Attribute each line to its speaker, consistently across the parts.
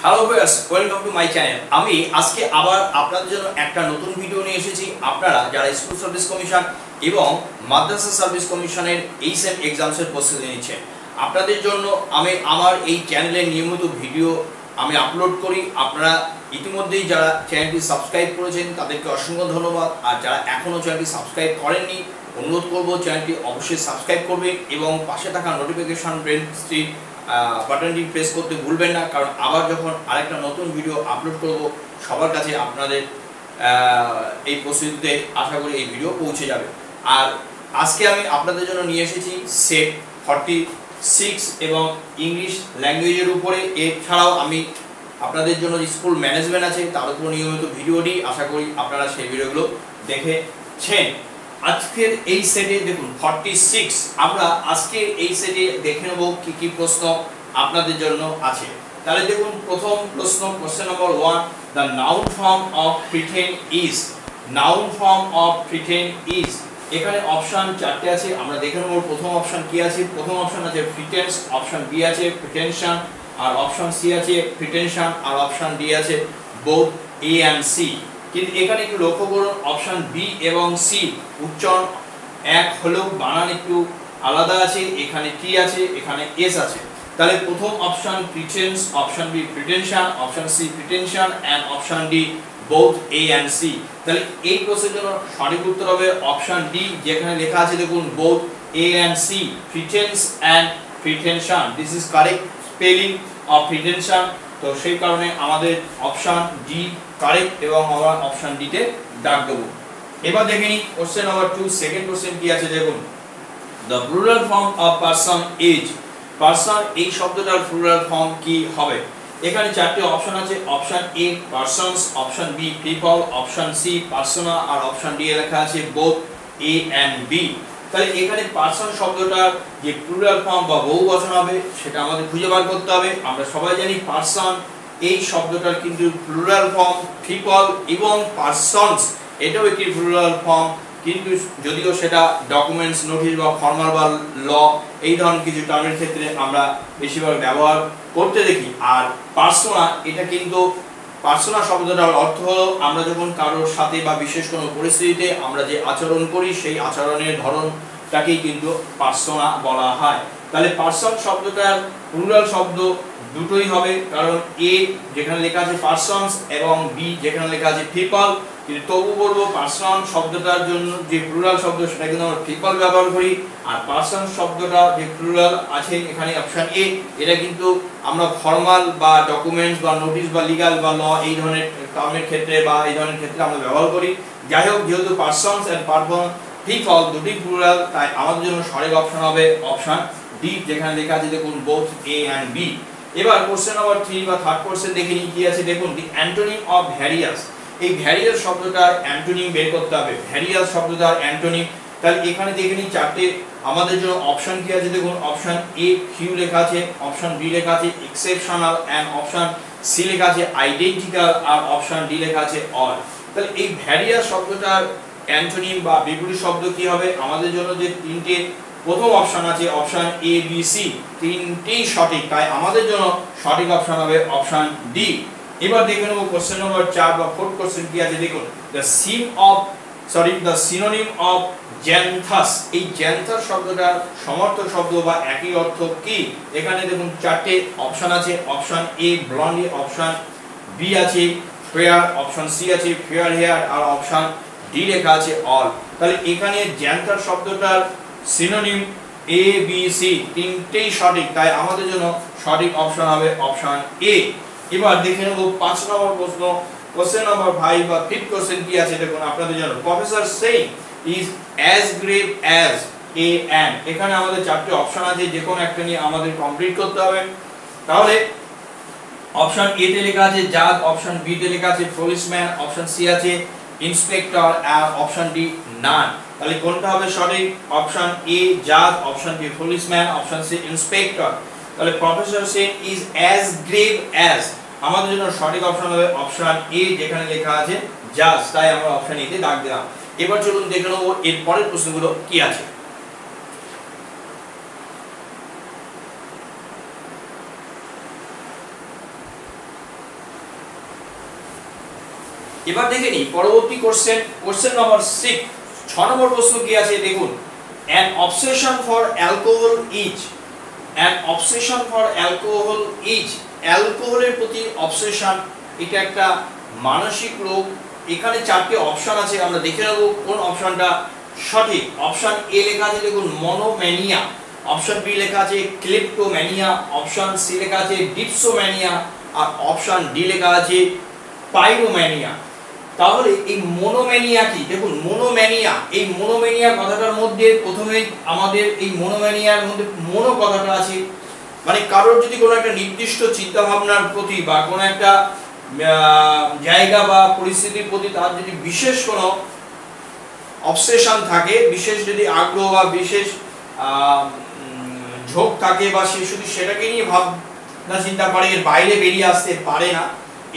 Speaker 1: Hello viewers, welcome to my channel. আমি আজকে আবার আপনাদের জন্য একটা নতুন ভিডিও নিয়ে এসেছি। আপনারা যারা স্কুল সার্ভিস কমিশন এবং মাদ্রাসা সার্ভিস কমিশনের এইচএম এক্সামসের প্রস্তুতি নিচ্ছেন, আপনাদের জন্য আমি আমার এই চ্যানেলে নিয়মিত ভিডিও আমি আপলোড করি। আপনারা ইতিমধ্যেই যারা চ্যানেলটি সাবস্ক্রাইব করেছেন তাদেরকে অসংখ্য ধন্যবাদ। আর যারা এখনও চ্যানেলটি সাবস্ক্রাইব করেননি, অনুরোধ করব চ্যানেলটি অবশ্যই সাবস্ক্রাইব করবেন এবং পাশে থাকা নোটিফিকেশন বেলটি বাটনটি প্রেস করতে ভুলবেন না, কারণ আবার যখন আরেকটা নতুন ভিডিও আপলোড করব সবার কাছে আপনাদের এই প্রস্তুতিতে আশা করি এই ভিডিও পৌঁছে যাবে। আর আজকে আমি আপনাদের জন্য নিয়ে এসেছি সেট 46 এবং ইংলিশ ল্যাঙ্গুয়েজের উপরে। এছাড়াও আমি আপনাদের জন্য স্কুল ম্যানেজমেন্ট আছে তার উপর নিয়মিত ভিডিও দিই, আশা করি আপনারা সেই ভিডিওগুলো দেখেছেন। আজকের এই সেটে দেখুন 46, আমরা আজকে এই সেটে দেখে নেব কি কি প্রশ্ন আপনাদের জন্য আছে। তাহলে দেখুন প্রথম প্রশ্ন, question number 1, the noun form of pretend is. Noun form of pretend is, এখানে অপশন 4টে আছে, আমরা দেখে নেব প্রথম অপশন কি আছে। প্রথম অপশন আছে প্রিটেন্স, অপশন বি আছে প্রিটেনশন, আর অপশন সি আছে প্রিটেনশন, আর অপশন ডি আছে বোথ এ এন্ড সি। কিন্তু এখানে একটু লক্ষ্য করুন, অপশন বি এবং সি উচ্চারণ এক হলেও বানান একটু আলাদা আছে। এখানে টি আছে, এখানে এস আছে। তাহলে প্রথম option pretence, option B pretension, option C pretension and option D both A and C. তাহলে এই প্রশ্নের জন্য সঠিক উত্তর হবে অপশন ডি, যেখানে লেখা আছে দেখুন both A and C, pretence and pretension. This is correct spelling of pretension. তো সেই কারণে আমাদের অপশন ডি কারেক্ট এবং আমরা অপশন ডি তে দাগ দেব। এবার দেখে নিই কোশ্চেন নাম্বার 2, সেকেন্ড কোশ্চেন কি আছে দেখুন। The plural form of person is. Person এই শব্দটার প্লুরাল ফর্ম কি হবে? এখানে চারটি অপশন আছে। Option A persons, option B people, option C persona, আর অপশন ডি এ লেখা আছে বোথ এ এন্ড বি। তাহলে এখানে পারসন শব্দটার যে প্লুরাল ফর্ম বা বহুবচন হবে সেটা আমাদের খুঁজে বার করতে হবে। আমরা সবাই জানি পারসন এই শব্দটার কিন্তু প্লুরাল ফর্ম পিপল এবং পারসনস এটাও একটি প্লুরাল ফর্ম, কিন্তু যদিও সেটা ডকুমেন্টস, নোটিশ বা ফর্মাল বা ল এই ধরনের কিছু টার্মের ক্ষেত্রে আমরা বেশিরভাগ ব্যবহার করতে দেখি। আর পারসোনা, এটা কিন্তু পারসোনা শব্দটার অর্থ হলো আমরা যখন কারোর সাথে বা বিশেষ কোনো পরিস্থিতিতে আমরা যে আচরণ করি সেই আচরণের ধরনটাকেই কিন্তু পারসোনা বলা হয়। তাহলে পারসন শব্দটার প্লুরাল শব্দ দুটোই হবে, কারণ এ যেখানে লেখা আছে পারসনস এবং বি যেখানে লেখা আছে পিপল। কিন্তু তবু বলবো পারসন শব্দটার জন্য যে প্লুরাল শব্দ সেটা কিন্তু আমরা পিপল ব্যবহার করি। আর পারসন শব্দটা যে প্লুরাল আছে এখানে অপশন এ, এটা কিন্তু আমরা ফর্মাল বা ডকুমেন্টস বা নোটিশ বা লিগাল বা ল এই ধরনের কামের ক্ষেত্রে বা এই ধরনের ক্ষেত্রে আমরা ব্যবহার করি। যাই হোক, যেহেতু পারসনস এন্ড পিপল দুটি প্লুরাল, তাই আমাদের জন্য সঠিক অপশন হবে অপশন ডি, যেখানে লেখা আছে দেখুন বোথ এ এন্ড বি। এবার কোশ্চেন নাম্বার 3 বা থার্ড কোশ্চেন দেখে নিই কি আছে দেখুন। দি অ্যান্টোনিম অফ ভ্যারিয়াস। এই ভ্যারিয়াস শব্দটার অ্যান্টোনিম বের করতে হবে। ভ্যারিয়াস শব্দটার অ্যান্টোনিম, তাহলে এখানে দেখে নিই চারটে আমাদের জন্য অপশন কি আছে দেখুন। অপশন এ ফিউ লেখা আছে, অপশন বি লেখা আছে এক্সেপশনাল এন্ড অপশন সি লেখা আছে আইডেন্টিক্যাল, আর অপশন ডি লেখা আছে অল। তাহলে এই ভ্যারিয়াস শব্দটার অ্যান্টোনিম বা বিপরীত শব্দ কি হবে? আমাদের জন্য যে তিনটে প্রথম অপশন আছে অপশন এ বি সি, তিনটেই সঠিক, তাই আমাদের জন্য সঠিক অপশন হবে অপশন ডি। এবার দেখে নেব কোশ্চেন নম্বর 4 বা ফোর্থ কোশ্চেন কি আছে দেখুন। The synonym of xanthous. এই জ্যান্থাস শব্দটার সমর্থক শব্দ বা একই অর্থ কি? এখানে দেখুন চারটে অপশন আছে। Option A blondie, option B আছে ফেয়ার, অপশন সি আছে ফেয়ার হেয়ার, আর অপশন ডি লেখা আছে অল। তাহলে এখানে জ্যান্থাস শব্দটার সিনোনিম এ বি সি তিনটেই সঠিক, তাই আমাদের জন্য সঠিক অপশন হবে অপশন এ। এবার দেখে নেব 5 নম্বর প্রশ্ন, কোশ্চেন নাম্বার 5 বা ফিফথ কোশ্চেন কি আছে দেখুন আপনাদের জন্য। Professor saying is as grave as a and. এখানে আমাদের চারটি অপশন আছে, যে কোনো একটা নিয়ে আমাদের কমপ্লিট করতে হবে। তাহলে অপশন এ তে লেখা আছে জাজ, অপশন বি তে লেখা আছে পুলিশম্যান, অপশন সি আছে ইন্সপেক্টর, আর অপশন ডি নান। তাহলে কোনটা হবে সঠিক? অপশন এ জাজ, option B policeman, option C inspector. তাহলে professor saying is as grave as, আমাদের জন্য সঠিক অপশন হবে অপশন এ, যেখানে লেখা আছে জাজ, তাই আমরা অপশন এ তে দাগ দিলাম। এবার চলুন দেখে নেব এর পরের প্রশ্নগুলো কি আছে। এবার দেখে নিই পরবর্তী কোশ্চেন নম্বর 6, 6 নম্বর প্রশ্ন কি আছে দেখুন। An obsession for alcohol is, an obsession for alcohol is, অ্যালকোহলের প্রতি অবসেশন এটা একটা মানসিক রোগ। এখানে চারটি অপশন আছে, আমরা দেখে নেব কোন অপশনটা সঠিক। অপশন এ লেখা আছে দেখুন মনোম্যানিয়া, অপশন বি লেখা আছে ক্লেপ্টোম্যানিয়া, অপশন সি লেখা আছে ডিপসোম্যানিয়া, আর অপশন ডি লেখা আছে পাইরোম্যানিয়া। তাহলে এই মনোম্যানিয়া কি? দেখুন মনোম্যানিয়া, এই মনোম্যানিয়া কথাটার মধ্যে প্রথমে আমাদের এই মনোম্যানিয়ার মধ্যে মনো কথাটা আছে, মানে কারোর যদি কোনো একটা নির্দিষ্ট চিন্তা ভাবনার প্রতি বা কোনো একটা জায়গা বা পরিস্থিতির প্রতি তার যদি বিশেষ কোনো অবসেশন থাকে, বিশেষ যদি আগ্রহ বা বিশেষ ঝোঁক থাকে, বা সে শুধু সেটাকে নিয়ে ভাবনা চিন্তা করে, এর বাইরে বেরিয়ে আসতে পারে না,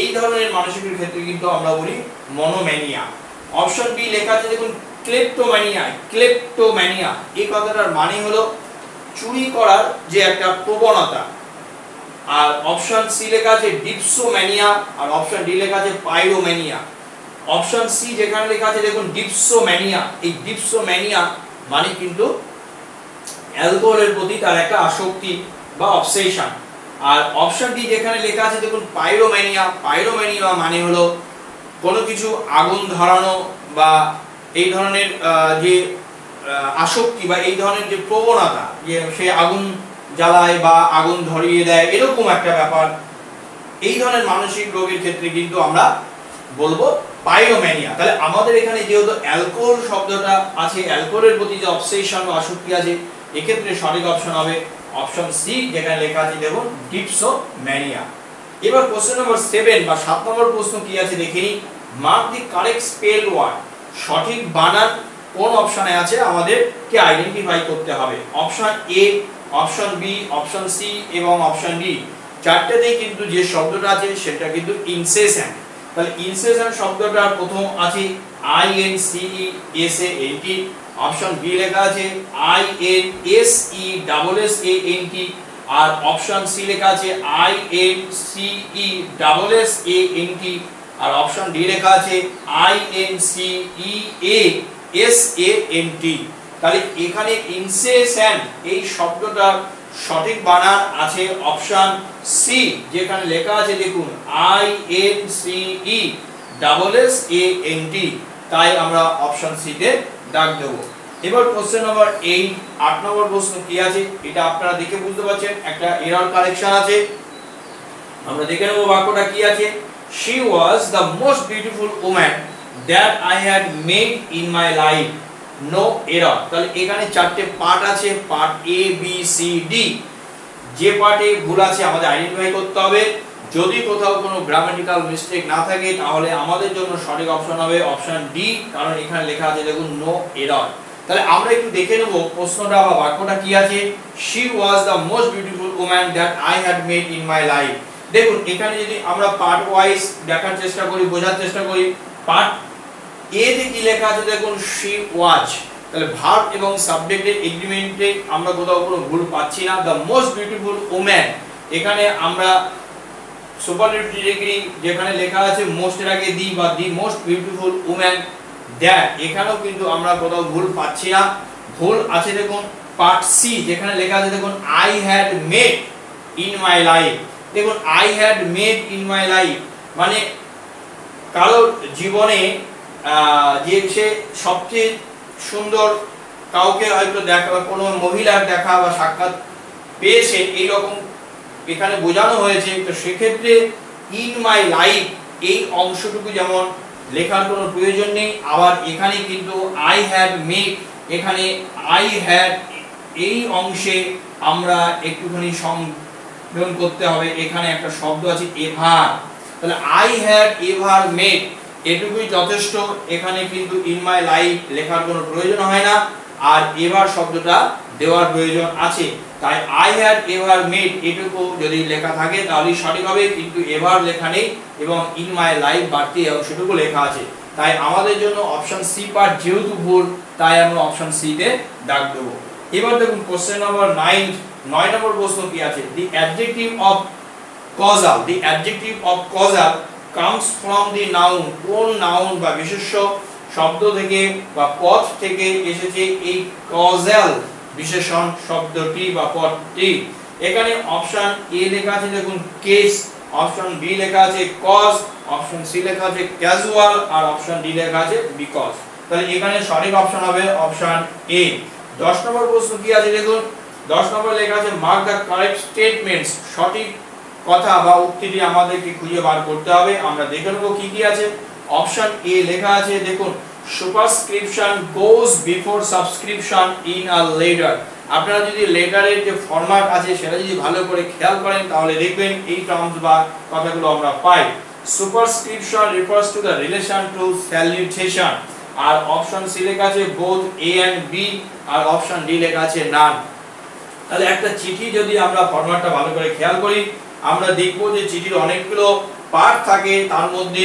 Speaker 1: এই ধরনের মানসিকের ক্ষেত্রে কিন্তু আমরা বলি মনোম্যানিয়া। অপশন বি লেখা আছে দেখুন ক্লেপ্টোম্যানিয়া, ক্লেপ্টোম্যানিয়া এই কথাটার মানে হলো চুরি করার যে একটা প্রবণতা। আর অপশন সি লেখা আছে ডিপসোম্যানিয়া, আর অপশন ডি লেখা আছে পাইরোম্যানিয়া। অপশন সি যেখানে লেখা আছে দেখুন ডিপসোম্যানিয়া, এই ডিপসোম্যানিয়া মানে কিন্তু অ্যালকোহলের প্রতি তার একটা আসক্তি বা অবসেশন। আর অপশন ডি যেখানে লেখা আছে দেখুন পাইরোম্যানিয়া, পাইরোম্যানিয়া মানে হলো কোনো কিছু আগুন ধরানো বা এই ধরনের যে আসক্তি বা এই ধরনের যে প্রবণতা, যে সে আগুন জ্বালায় বা আগুন ধরিয়ে দেয়, এরকম একটা ব্যাপার, এই ধরনের মানসিক রোগের ক্ষেত্রে কিন্তু আমরা বলবো পাইরোম্যানিয়া। তাহলে আমাদের এখানে যেহেতু অ্যালকোহল শব্দটা আছে, অ্যালকোহলের প্রতি যে অবসেশন বা আসক্তি আছে, এক্ষেত্রে সঠিক অপশন হবে অপশন সি যেখানে লেখা আছে দেখুন ডিপসোম্যানিয়া। এবার কোশ্চেন নম্বর 7 বা 7 নম্বর প্রশ্ন কি আছে দেখিনি। Mark the correct spell word, সঠিক বানান কোন অপশনে আছে আমাদেরকে আইডেন্টিফাই করতে হবে। Option A, option B, option C এবং অপশন ডি, চারটেতেই কিন্তু যে শব্দটা আছে সেটা কিন্তু ইনসেশন। তাহলে ইনসেশন শব্দটার প্রথম আছে I N C E S A N T, option B লেখা আছে I N S E double S A N T, আর অপশন সি লেখা আছে I N C E double S A N T, আর option D লেখা আছে I N C E A S A N T. তাহলে এখানে incision এই শব্দটার সঠিক বানান আছে অপশন সি যেখানে লেখা আছে দেখুন I N C E double S A N T, তাই আমরা অপশন সি তে দাগ দেব। এবার কোশ্চেন নাম্বার 8, 8 নম্বর প্রশ্ন কি আছে এটা আপনারা দেখে বুঝতে পারছেন, একটা এরর কারেকশন আছে। আমরা দেখে নেব বাক্যটা কি আছে। She was the most beautiful woman that I had met in my life. No error. তাহলে এখানে চারটে পার্ট আছে, part A B C D. যে পার্টে ভুল আছে আমাদের আইডেন্টিফাই করতে হবে। যদি কোথাও কোনো গ্রামাটিক্যাল মিস্টেক না থাকে তাহলে আমাদের জন্য সঠিক অপশন হবে অপশন ডি, কারণ এখানে লেখা আছে দেখুন নো এরর। তাহলে আমরা একটু দেখে নেব প্রশ্নটা বা বাক্যটা কি আছে। She was the most beautiful woman that I had met in my life. দেখুন এখানে যদি আমরা পার্ট ওয়াইজ দেখার চেষ্টা করি, বোঝার চেষ্টা করি, পার্ট এ তে কি লেখা আছে দেখুন she was, তাহলে ভার্ব এবং সাবজেক্টের এগ্রিমেন্টে আমরা কোথাও কোনো ভুল পাচ্ছি না। দ্য মোস্ট বিউটিফুল ওম্যান, এখানে আমরা সুপারলেটিভ ডিগ্রি যেখানে লেখা আছে মোস্ট এর আগে দি বা the most beautiful woman that, এখানেও কিন্তু আমরা কোথাও ভুল পাচ্ছি না। ভুল আছে দেখুন পার্ট সি যেখানে লেখা আছে দেখুন I had made in my life. দেখুন I had made in my life মানে কারোর জীবনে যে সে সবচেয়ে সুন্দর কাউকে হয়তো দেখা বা কোনো মহিলার দেখা বা সাক্ষাৎ পেয়েছে এইরকম এখানে বোঝানো হয়েছে। তো সেক্ষেত্রে ইন মাই লাইফ এই অংশটুকু যেমন লেখার কোনো প্রয়োজন নেই, আবার এখানে কিন্তু আই হ্যাড মেড, এখানে আই হ্যাড এই অংশে আমরা একটুখানি সংযোজন করতে হবে। এখানে একটা শব্দ আছে এভার, তাহলে আই হ্যাড এভার মেড এটুকুই যথেষ্ট। এখানে কিন্তু ইন মাই লাইফ লেখার কোনো প্রয়োজন হয় না, আর এভার শব্দটা দেওয়ার প্রয়োজন আছে। তাই আই হ্যাড এভার মেড এটুকু যদি লেখা থাকে তাহলেই সঠিক হবে, কিন্তু এভার লেখা নেই এবং ইন মাই লাইফ বাড়তি অংশটুকু লেখা আছে। তাই আমাদের জন্য অপশন সি পার্ট যেহেতু ভুল, তাই আমরা অপশন সি তে দাগ দেব। এবার দেখুন কোশ্চেন নাম্বার 9, 9 নম্বর প্রশ্ন কি আছে। The adjective of causal, the adjective of causal comes from the noun, কোন নাউন বা বিশেষ্য শব্দ থেকে বা পদ থেকে এসেছে এই causal বিশেষণ শব্দটি বা পদটি। এখানে অপশন এ লেখা আছে দেখুন কেস, অপশন বি লেখা আছে কজ, অপশন সি লেখা আছে ক্যাজুয়াল আর অপশন ডি লেখা আছে বিকজ। তাহলে এখানে সঠিক অপশন হবে অপশন এ। 10 নম্বর প্রশ্ন কি আছে দেখুন, 10 নম্বর লেখা আছে মার্ক দ্য কারেক্ট স্টেটমেন্টস, সঠিক কথা বা উক্তিটি আমাদেরকে খুঁজে বার করতে হবে। আমরা দেখে নেব কি কি আছে। অপশন এ লেখা আছে দেখুন superscription goes before subscription in a letter. আপনারা যদি লেটারের যে ফরম্যাট আছে সেটা যদি ভালো করে খেয়াল করেন তাহলে দেখবেন এই টার্মস বা কথাগুলো আমরা পাই। Superscription refers to the relation to salutation, আর অপশন সি লেখা আছে বোথ এ এন্ড বি, আর অপশন ডি লেখা আছে নান। তাহলে একটা চিঠি যদি আমরা ফরম্যাটটা ভালো করে খেয়াল করি আমরা দেখব যে চিঠির অনেকগুলো পার্ট থাকে, তার মধ্যে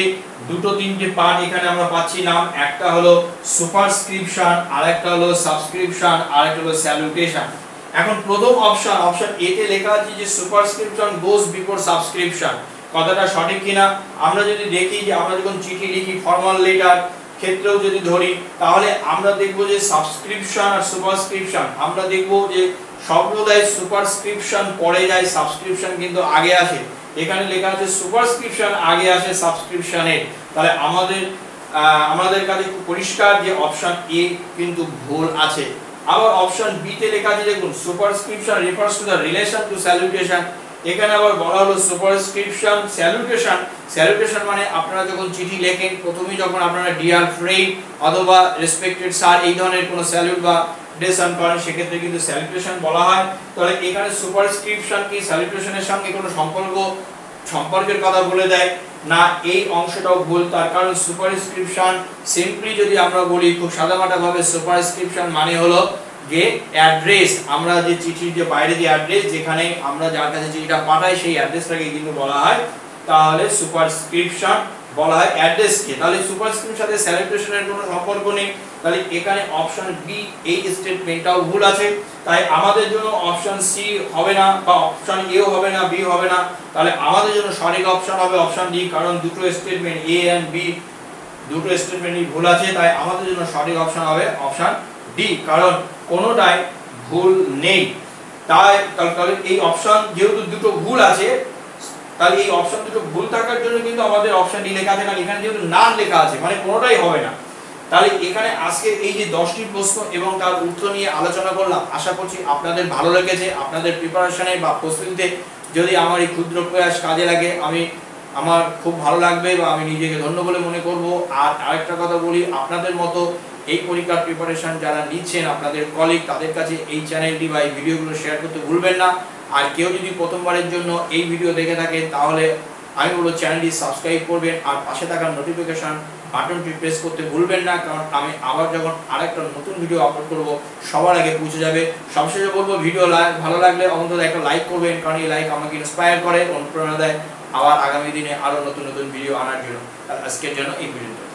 Speaker 1: দুটো তিনটে পার্ট এখানে আমরা পাচ্ছি নাম, একটা হলো সুপারস্ক্রিপশন, আরেকটা হলো সাবস্ক্রিপশন, আরেকটা হলো স্যালুটেশন। এখন প্রথম অপশন এ তে লেখা আছে যে সুপারস্ক্রিপশন গোজ বিফোর সাবস্ক্রিপশন, কথাটা সঠিক কিনা আমরা যদি দেখি যে আমরা যখন চিঠি লিখি ফর্মাল লেটার ক্ষেত্রেও যদি ধরি তাহলে আমরা দেখব যে সাবস্ক্রিপশন আর সুপারস্ক্রিপশন আমরা দেখব যে সর্বদাই সুপারস্ক্রিপশন পরে যায়, সাবস্ক্রিপশন কিন্তু আগে আসে। এখানে লেখা আছে সুপারস্ক্রিপশন আগে আসে সাবস্ক্রিপশনের, তাহলে আমাদের কাছে খুব পরিষ্কার যে অপশন এ কিন্তু ভুল আছে। আবার অপশন বি তে লেখা আছে দেখুন superscription refers to the relation to salutation, এখানে আবার বলা হলো সুপারস্ক্রিপশন স্যালুটেশন মানে আপনারা যখন চিঠি লেখেন প্রথমেই যখন আপনারা ডিয়ার ফ্রেন্ড অথবা রেসপেক্টেড স্যার এই ধরনের কোনো স্যালুট বা ডেশন করেন সেক্ষেত্রে কিন্তু স্যালুটেশন বলা হয়। তাহলে এখানে সুপারস্ক্রিপশন কি স্যালুটেশনের সঙ্গে কোনো সম্পর্কের কথা বলে দেয় না, এই অংশটাও ভুল। তার কারণ সুপারস্ক্রিপশন সিম্পলি যদি আমরা বলি খুব সাদামাটা ভাবে সুপারস্ক্রিপশন মানে হলো যে অ্যাড্রেস, আমরা যে চিঠির যে বাইরে যে অ্যাড্রেস যেখানে আমরা যার কাছে চিঠিটা পাঠাই সেই অ্যাড্রেসটাকে কিন্তু বলা হয় তাহলে সুপারস্ক্রিপশন বলা হয় অ্যাড্রেসকে। তাহলে সুপারস্ক্রিপশনের সাথে স্যালুটেশনের কোনো সম্পর্ক নেই, তাহলে এখানে অপশন বি এই স্টেটমেন্টটাও ভুল আছে। তাই আমাদের জন্য অপশন সি হবে না বা অপশন এও হবে না, বি হবে না, তাহলে আমাদের জন্য সঠিক অপশন হবে অপশন ডি, কারণ দুটো স্টেটমেন্ট এ এন্ড বি দুটো স্টেটমেন্টই ভুল আছে। তাই আমাদের জন্য সঠিক অপশন হবে অপশন ডি, কারণ কোনোটাই ভুল নেই। তাহলে এই অপশন যেহেতু দুটো ভুল আছে তাহলে এই অপশন দুটো ভুল থাকার জন্য কিন্তু আমাদের অপশন ডি লেখা আছে, কারণ এখানে যেহেতু নান লেখা আছে মানে কোনোটাই হবে না। তাহলে এখানে আজকে এই যে 10টি প্রশ্ন এবং তার উত্তর নিয়ে আলোচনা করলাম, আশা করছি আপনাদের ভালো লেগেছে। আপনাদের প্রিপারেশনে বা প্রস্তুতিতে যদি আমার এই ক্ষুদ্র প্রয়াস কাজে লাগে আমার খুব ভালো লাগবে বা আমি নিজেকে ধন্য বলে মনে করব। আর আরেকটা কথা বলি, আপনাদের মতো এই পরীক্ষার প্রিপারেশন যারা নিচ্ছেন আপনাদের কলিগ তাদের কাছে এই চ্যানেলটি বা এই ভিডিওগুলো শেয়ার করতে ভুলবেন না। আর কেউ যদি প্রথমবারের জন্য এই ভিডিও দেখে থাকেন তাহলে আমি বলবো চ্যানেলটি সাবস্ক্রাইব করবেন আর পাশে থাকা নোটিফিকেশন বাটনটি প্রেস করতে ভুলবেন না, কারণ আমি আবার যখন আরেকটা নতুন ভিডিও আপলোড করব সবার আগে পৌঁছে যাবে। সবশেষে বলবো ভিডিও ভালো লাগলে অন্তত একটা লাইক করবেন, কারণ এই লাইক আমাকে ইন্সপায়ার করে, অনুপ্রেরণা দেয় আবার আগামী দিনে আরো নতুন নতুন ভিডিও আনার জন্য। আজকের জন্য এই ভিডিও।